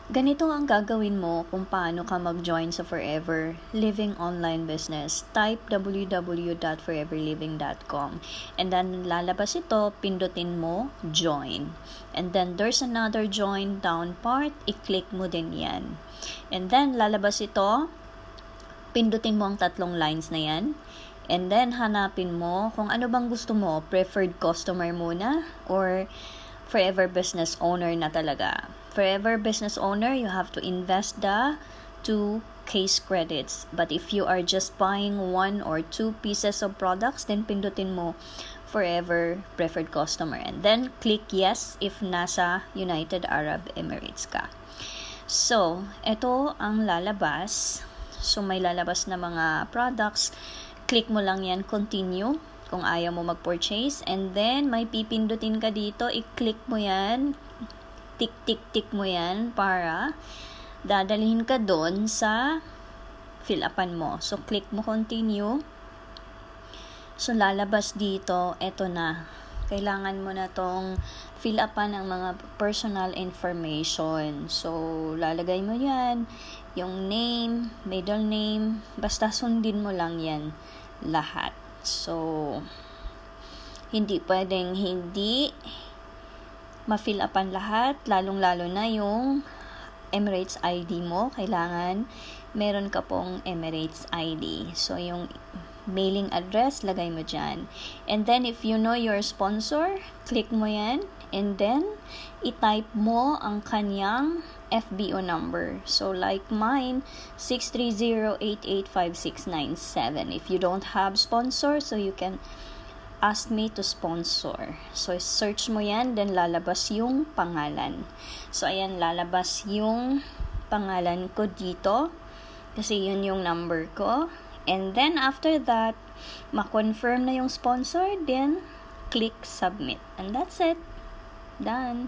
Ganito ang gagawin mo kung paano ka mag-join sa Forever Living Online Business. Type www.foreverliving.com and then lalabas ito, pindutin mo, join. And then there's another join down part, i-click mo din yan. And then lalabas ito, pindutin mo ang tatlong lines na yan. And then hanapin mo kung ano bang gusto mo, preferred customer muna or Forever Business Owner na talaga. Forever Business Owner, you have to invest the 2 case credits. But if you are just buying 1 or 2 pieces of products, then pindutin mo Forever Preferred Customer. And then click yes if nasa United Arab Emirates ka. So, ito ang lalabas. So, may lalabas na mga products. Click mo lang yan, continue. Kung ayaw mo mag-purchase. And then, may pipindutin ka dito. I-click mo yan. Tick mo yan para dadalhin ka doon sa fill-upan mo. So, click mo continue. So, lalabas dito. Eto na. Kailangan mo na tong fill-upan ng mga personal information. So, lalagay mo yan. Yung name, middle name. Basta sundin mo lang yan. Lahat. So, hindi pwedeng hindi ma-fill upan lahat, lalong-lalo na yung Emirates ID mo. Kailangan meron ka pong Emirates ID. So, yung mailing address, lagay mo dyan. And then, if you know your sponsor, click mo yan. And then, i-type mo ang kanyang FBO number. So, like mine, 630885697. If you don't have sponsor, so you can ask me to sponsor. So, search mo yan, then lalabas yung pangalan. So, ayan, lalabas yung pangalan ko dito. Kasi yun yung number ko. And then, after that, ma-confirm na yung sponsor, then click submit. And that's it. Done.